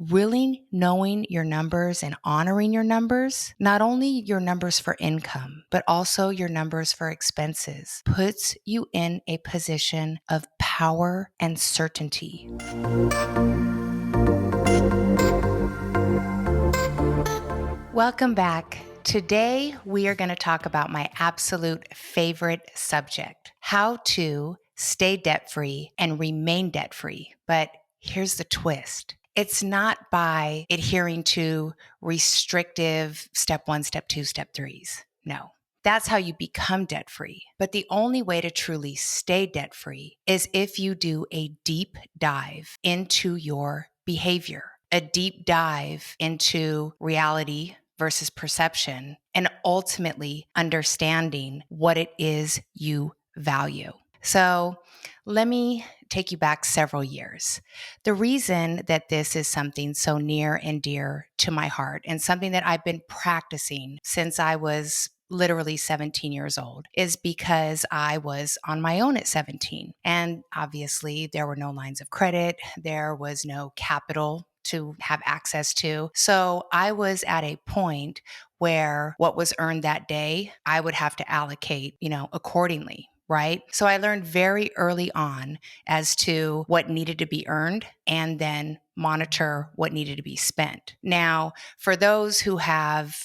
really knowing your numbers and honoring your numbers, not only your numbers for income, but also your numbers for expenses, puts you in a position of power and certainty. Welcome back. Today, we are going to talk about my absolute favorite subject, how to stay debt-free and remain debt-free. But here's the twist. It's not by adhering to restrictive step 1, step 2, step 3s. No. That's how you become debt-free. But the only way to truly stay debt-free is if you do a deep dive into your behavior, a deep dive into reality versus perception, and ultimately understanding what it is you value. So let me take you back several years. The reason that this is something so near and dear to my heart and something that I've been practicing since I was literally 17 years old is because I was on my own at 17. And obviously there were no lines of credit. There was no capital to have access to. So I was at a point where what was earned that day, I would have to allocate, accordingly. Right? So I learned very early on as to what needed to be earned and then monitor what needed to be spent. Now, for those who have,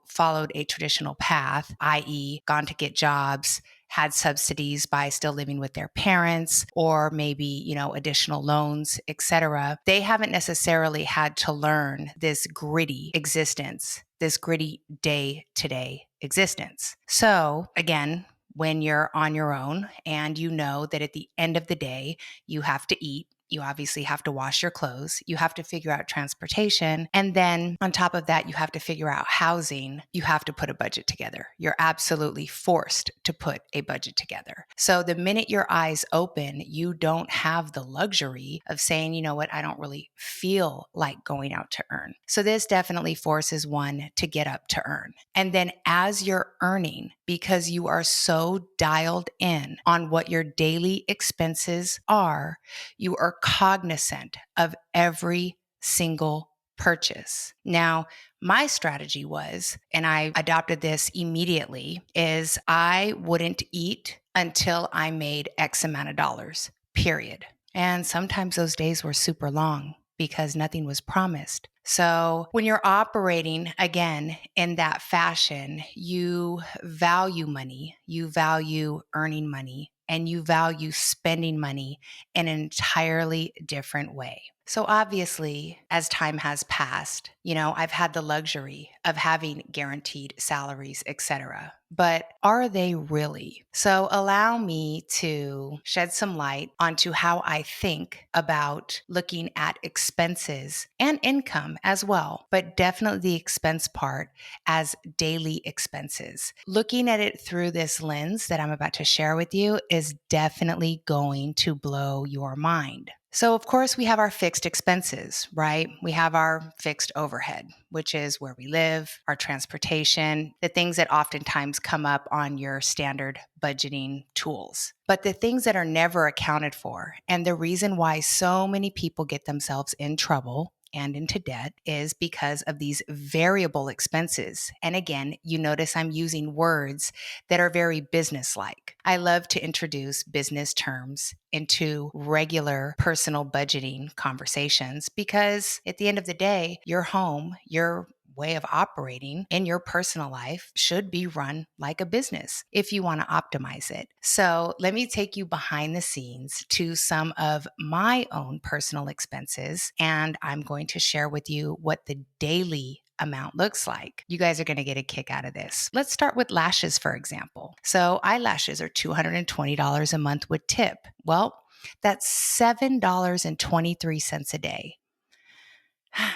followed a traditional path, i.e., gone to get jobs, had subsidies by still living with their parents or maybe, additional loans, etc. They haven't necessarily had to learn this gritty existence, this gritty day-to-day existence. So again, when you're on your own and you know that at the end of the day, you have to eat, you obviously have to wash your clothes, you have to figure out transportation, and then on top of that, you have to figure out housing, you have to put a budget together. You're absolutely forced to put a budget together. So the minute your eyes open, you don't have the luxury of saying, you know what, I don't really feel like going out to earn. So this definitely forces one to get up to earn. And then as you're earning, because you are so dialed in on what your daily expenses are, you are cognizant of every single purchase. Now, my strategy was, and I adopted this immediately, is I wouldn't eat until I made X amount of dollars, period. And sometimes those days were super long because nothing was promised. So when you're operating again in that fashion, you value money, you value earning money, and you value spending money in an entirely different way. So obviously, as time has passed, I've had the luxury of having guaranteed salaries, etc. But are they really? So allow me to shed some light onto how I think about looking at expenses and income as well, but definitely the expense part as daily expenses. Looking at it through this lens that I'm about to share with you is definitely going to blow your mind. So, of course, we have our fixed expenses, right? We have our fixed overhead, which is where we live, our transportation, the things that oftentimes come up on your standard budgeting tools. But the things that are never accounted for, and the reason why so many people get themselves in trouble and into debt is because of these variable expenses. And again, you notice I'm using words that are very business-like. I love to introduce business terms into regular personal budgeting conversations because at the end of the day, your home, your way of operating in your personal life should be run like a business if you want to optimize it. So let me take you behind the scenes to some of my own personal expenses, and I'm going to share with you what the daily amount looks like. You guys are going to get a kick out of this. Let's start with lashes, for example. So eyelashes are $220 a month with tip. Well, that's $7.23 a day.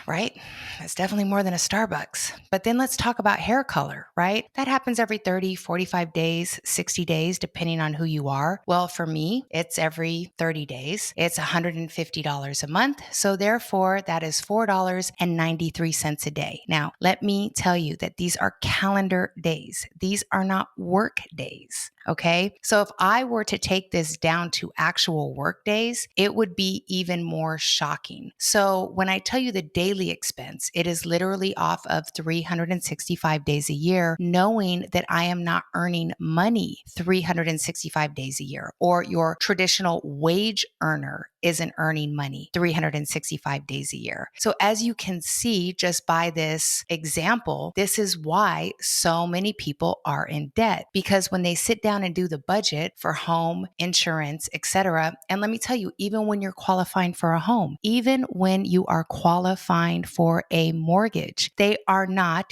right? It's definitely more than a Starbucks. But then let's talk about hair color, right? That happens every 30, 45 days, 60 days, depending on who you are. Well, for me, it's every 30 days. It's $150 a month. So therefore, that is $4.93 a day. Now, let me tell you that these are calendar days. These are not work days. Okay. So if I were to take this down to actual work days, it would be even more shocking. So when I tell you the daily expense, it is literally off of 365 days a year, knowing that I am not earning money 365 days a year, or your traditional wage earner isn't earning money 365 days a year. So as you can see, just by this example, this is why so many people are in debt, because when they sit down and do the budget for home insurance, etc. And let me tell you, even when you're qualifying for a home, even when you are qualifying for a mortgage, you are not,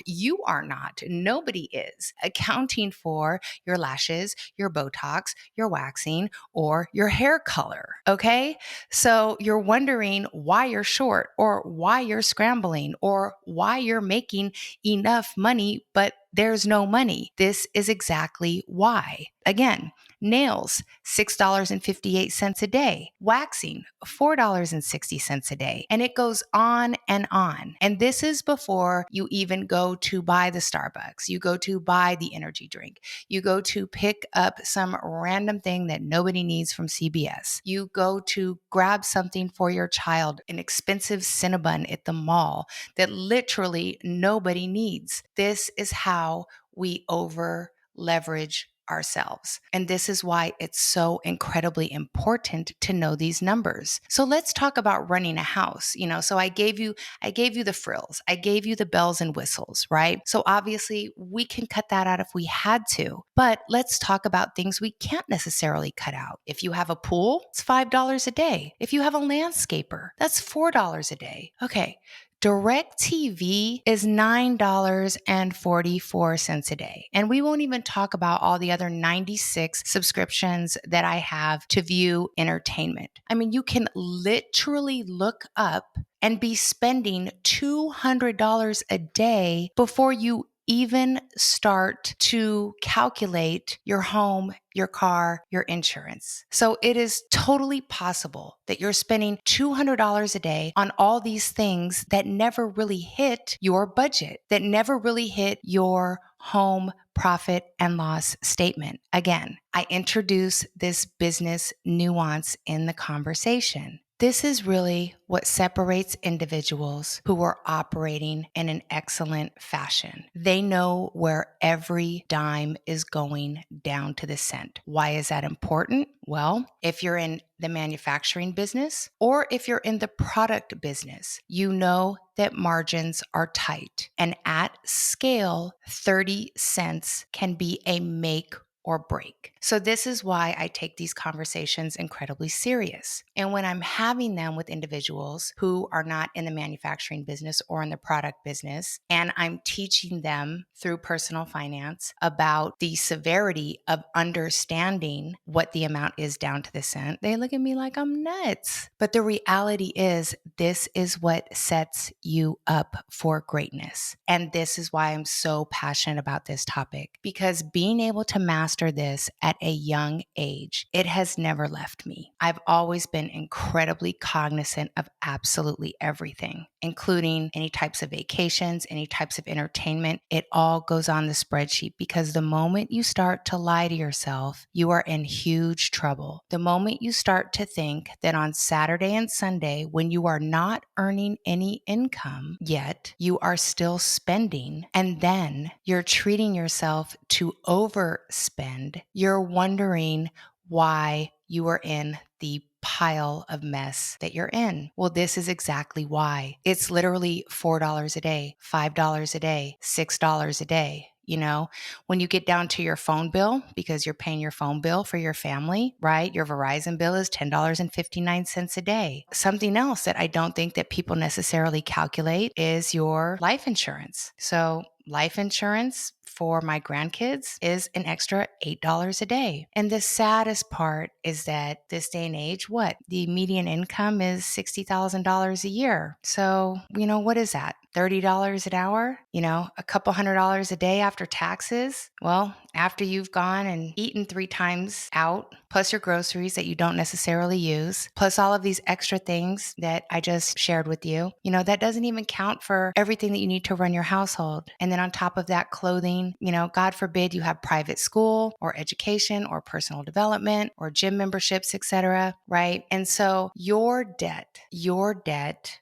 nobody is accounting for your lashes, your Botox, your waxing, or your hair color. Okay. So you're wondering why you're short, or why you're scrambling, or why you're making enough money, but there's no money. This is exactly why. Again, nails, $6.58 a day. Waxing, $4.60 a day. And it goes on and on. And this is before you even go to buy the Starbucks. You go to buy the energy drink. You go to pick up some random thing that nobody needs from CBS. You go to grab something for your child, an expensive Cinnabon at the mall that literally nobody needs. This is how we over leverage ourselves. And this is why it's so incredibly important to know these numbers. So let's talk about running a house. So I gave you the frills. I gave you the bells and whistles, right? So obviously we can cut that out if we had to, but let's talk about things we can't necessarily cut out. If you have a pool, it's $5 a day. If you have a landscaper, that's $4 a day. Okay. DirecTV is $9.44 a day. And we won't even talk about all the other 96 subscriptions that I have to view entertainment. I mean, you can literally look up and be spending $200 a day before you even start to calculate your home, your car, your insurance. So it is totally possible that you're spending $200 a day on all these things that never really hit your budget, that never really hit your home profit and loss statement. Again, I introduce this business nuance in the conversation. This is really what separates individuals who are operating in an excellent fashion. They know where every dime is going down to the cent. Why is that important? Well, if you're in the manufacturing business or if you're in the product business, you know that margins are tight. And at scale, 30 cents can be a make or break. So this is why I take these conversations incredibly serious. And when I'm having them with individuals who are not in the manufacturing business or in the product business, and I'm teaching them through personal finance about the severity of understanding what the amount is down to the cent, they look at me like I'm nuts. But the reality is, this is what sets you up for greatness. And this is why I'm so passionate about this topic, because being able to master this at a young age, it has never left me. I've always been incredibly cognizant of absolutely everything, including any types of vacations, any types of entertainment. It all goes on the spreadsheet, because the moment you start to lie to yourself, you are in huge trouble. The moment you start to think that on Saturday and Sunday, when you are not earning any income, yet you are still spending, and then you're treating yourself to overspend, you're wondering why you are in the pile of mess that you're in. Well, this is exactly why. It's literally $4 a day, $5 a day, $6 a day. When you get down to your phone bill, because you're paying your phone bill for your family, right? Your Verizon bill is $10.59 a day. Something else that I don't think that people necessarily calculate is your life insurance. So life insurance for my grandkids is an extra $8 a day. And the saddest part is that this day and age, the median income is $60,000 a year. So, what is that? $30 an hour, a couple $100 a day after taxes. Well, after you've gone and eaten 3 times out, plus your groceries that you don't necessarily use, plus all of these extra things that I just shared with you, that doesn't even count for everything that you need to run your household. And then on top of that, clothing, God forbid you have private school or education or personal development or gym memberships, etc., right? And so your debt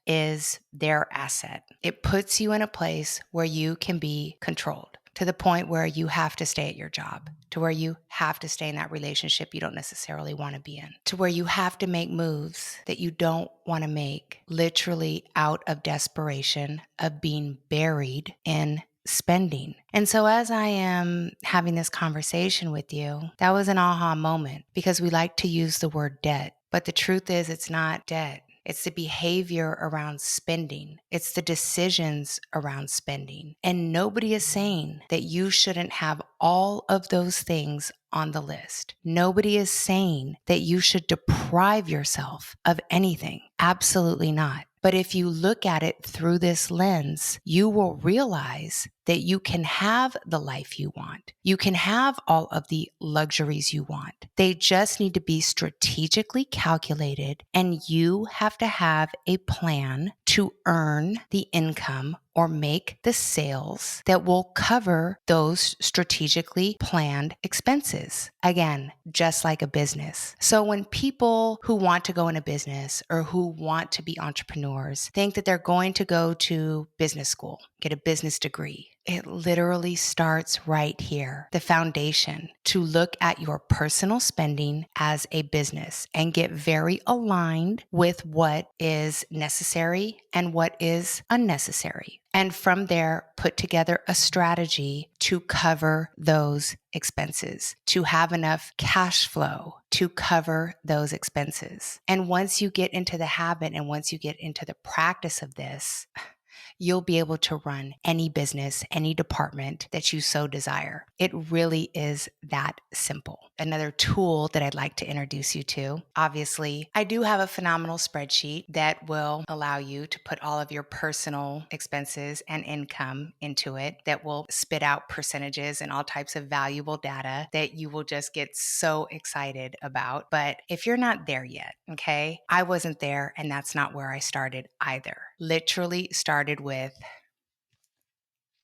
is their asset. It puts you in a place where you can be controlled, to the point where you have to stay at your job, to where you have to stay in that relationship you don't necessarily want to be in, to where you have to make moves that you don't want to make, literally out of desperation of being buried in spending. And so as I am having this conversation with you, that was an aha moment, because we like to use the word debt, but the truth is it's not debt. It's the behavior around spending. It's the decisions around spending. And nobody is saying that you shouldn't have all of those things on the list. Nobody is saying that you should deprive yourself of anything. Absolutely not. But if you look at it through this lens, you will realize that you can have the life you want. You can have all of the luxuries you want. They just need to be strategically calculated, and you have to have a plan to earn the income or make the sales that will cover those strategically planned expenses. Again, just like a business. So when people who want to go into business or who want to be entrepreneurs think that they're going to go to business school, get a business degree, it literally starts right here. The foundation to look at your personal spending as a business and get very aligned with what is necessary and what is unnecessary. And from there, put together a strategy to cover those expenses, to have enough cash flow to cover those expenses. And once you get into the habit and once you get into the practice of this, you'll be able to run any business, any department that you so desire. It really is that simple. Another tool that I'd like to introduce you to, obviously, I do have a phenomenal spreadsheet that will allow you to put all of your personal expenses and income into it, that will spit out percentages and all types of valuable data that you will just get so excited about. But if you're not there yet, okay, I wasn't there, and that's not where I started either. Literally started with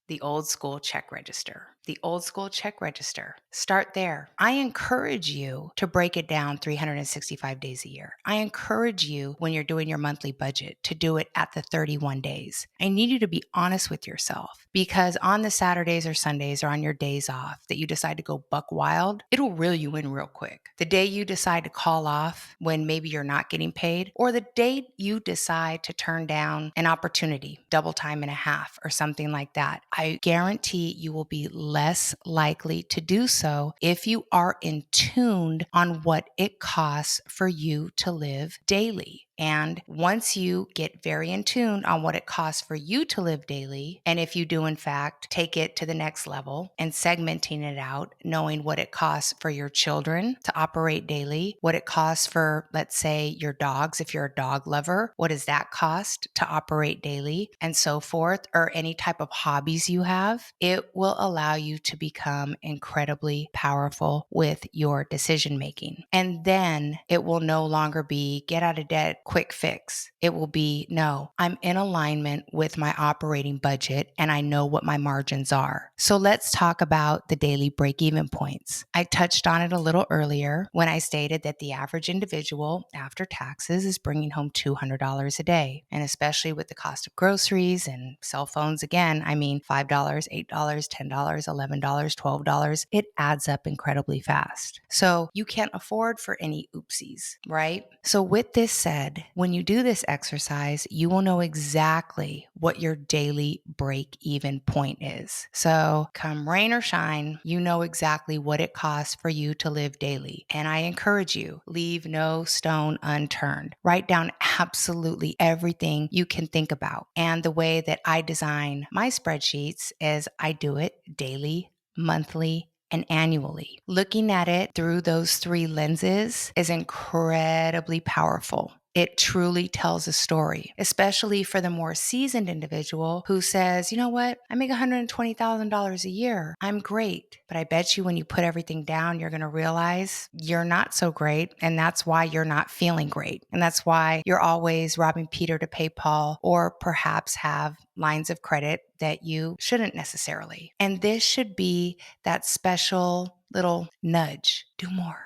the old school check register. The old school check register. Start there. I encourage you to break it down 365 days a year. I encourage you, when you're doing your monthly budget, to do it at the 31 days. I need you to be honest with yourself, because on the Saturdays or Sundays or on your days off that you decide to go buck wild, it'll reel you in real quick. The day you decide to call off when maybe you're not getting paid, or the day you decide to turn down an opportunity, double time and a half or something like that, I guarantee you will be less likely to do so if you are in tuned on what it costs for you to live daily. And once you get very in tune on what it costs for you to live daily, and if you do in fact take it to the next level and segmenting it out, knowing what it costs for your children to operate daily, what it costs for, let's say, your dogs, if you're a dog lover, what does that cost to operate daily, and so forth, or any type of hobbies you have, it will allow you to become incredibly powerful with your decision making. And then it will no longer be get out of debt, quick fix. It will be, no, I'm in alignment with my operating budget and I know what my margins are. So let's talk about the daily break-even points. I touched on it a little earlier when I stated that the average individual after taxes is bringing home $200 a day. And especially with the cost of groceries and cell phones, again, I mean, $5, $8, $10, $11, $12, it adds up incredibly fast. So you can't afford for any oopsies, right? So with this said, And when you do this exercise, you will know exactly what your daily break even point is. So come rain or shine, you know exactly what it costs for you to live daily. And I encourage you, leave no stone unturned. Write down absolutely everything you can think about. And the way that I design my spreadsheets is I do it daily, monthly, and annually. Looking at it through those three lenses is incredibly powerful. It truly tells a story, especially for the more seasoned individual who says, you know what, I make $120,000 a year. I'm great. But I bet you when you put everything down, you're going to realize you're not so great. And that's why you're not feeling great. And that's why you're always robbing Peter to pay Paul, or perhaps have lines of credit that you shouldn't necessarily. And this should be that special little nudge. Do more,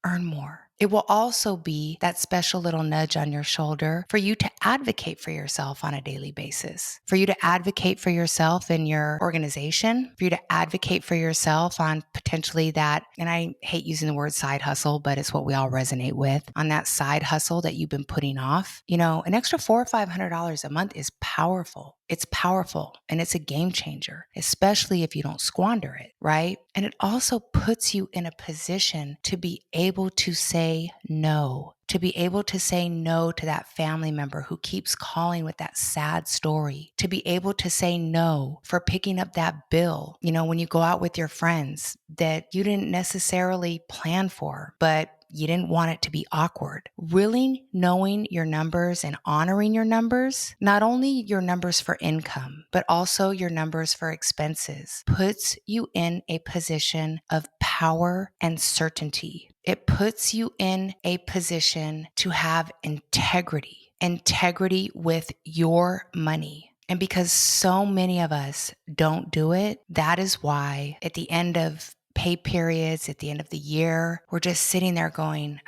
earn more. It will also be that special little nudge on your shoulder for you to advocate for yourself on a daily basis, for you to advocate for yourself in your organization, for you to advocate for yourself on potentially that, and I hate using the word side hustle, but it's what we all resonate with, on that side hustle that you've been putting off. You know, an extra $400 or $500 a month is powerful. It's powerful and it's a game changer, especially if you don't squander it, right? And it also puts you in a position to be able to say no, to be able to say no to that family member who keeps calling with that sad story, to be able to say no for picking up that bill, you know, when you go out with your friends that you didn't necessarily plan for, but you didn't want it to be awkward. Really knowing your numbers and honoring your numbers, not only your numbers for income, but also your numbers for expenses, puts you in a position of power and certainty. It puts you in a position to have integrity with your money. And because so many of us don't do it, that is why at the end of pay periods, at the end of the year, we're just sitting there going,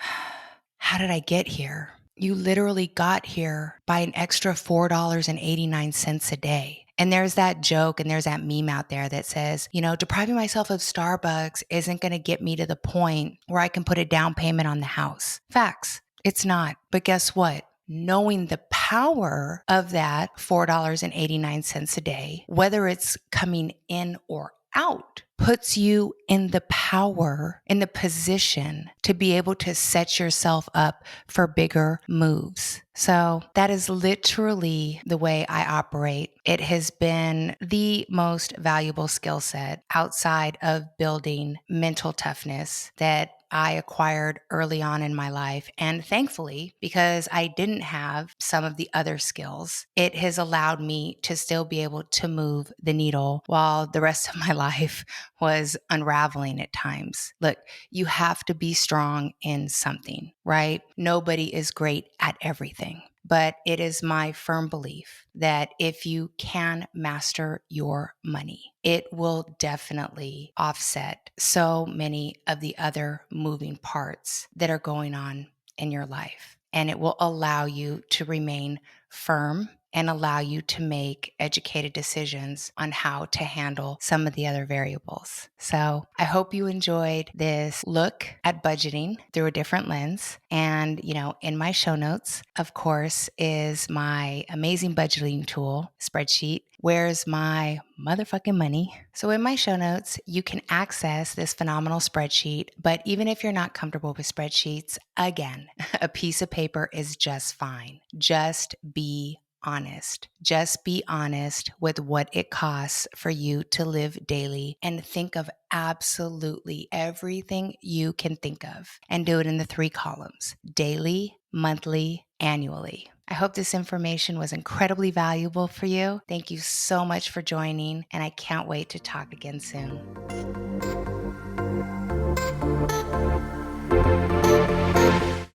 how did I get here? You literally got here by an extra $4.89 a day. And there's that joke and there's that meme out there that says, you know, depriving myself of Starbucks isn't going to get me to the point where I can put a down payment on the house. Facts. It's not. But guess what? Knowing the power of that $4.89 a day, whether it's coming in or out, puts you in the power, in the position to be able to set yourself up for bigger moves. So that is literally the way I operate. It has been the most valuable skill set outside of building mental toughness that I acquired early on in my life. And thankfully, because I didn't have some of the other skills, it has allowed me to still be able to move the needle while the rest of my life was unraveling at times. Look, you have to be strong in something, right? Nobody is great at everything. But it is my firm belief that if you can master your money, it will definitely offset so many of the other moving parts that are going on in your life. And it will allow you to remain firm and allow you to make educated decisions on how to handle some of the other variables. So I hope you enjoyed this look at budgeting through a different lens. And, you know, in my show notes, of course, is my amazing budgeting tool spreadsheet. Where's my motherfucking money? So in my show notes, you can access this phenomenal spreadsheet. But even if you're not comfortable with spreadsheets, again, a piece of paper is just fine. Just be honest. Just be honest with what it costs for you to live daily and think of absolutely everything you can think of and do it in the 3 columns: daily, monthly, annually. I hope this information was incredibly valuable for you. Thank you so much for joining, and I can't wait to talk again soon.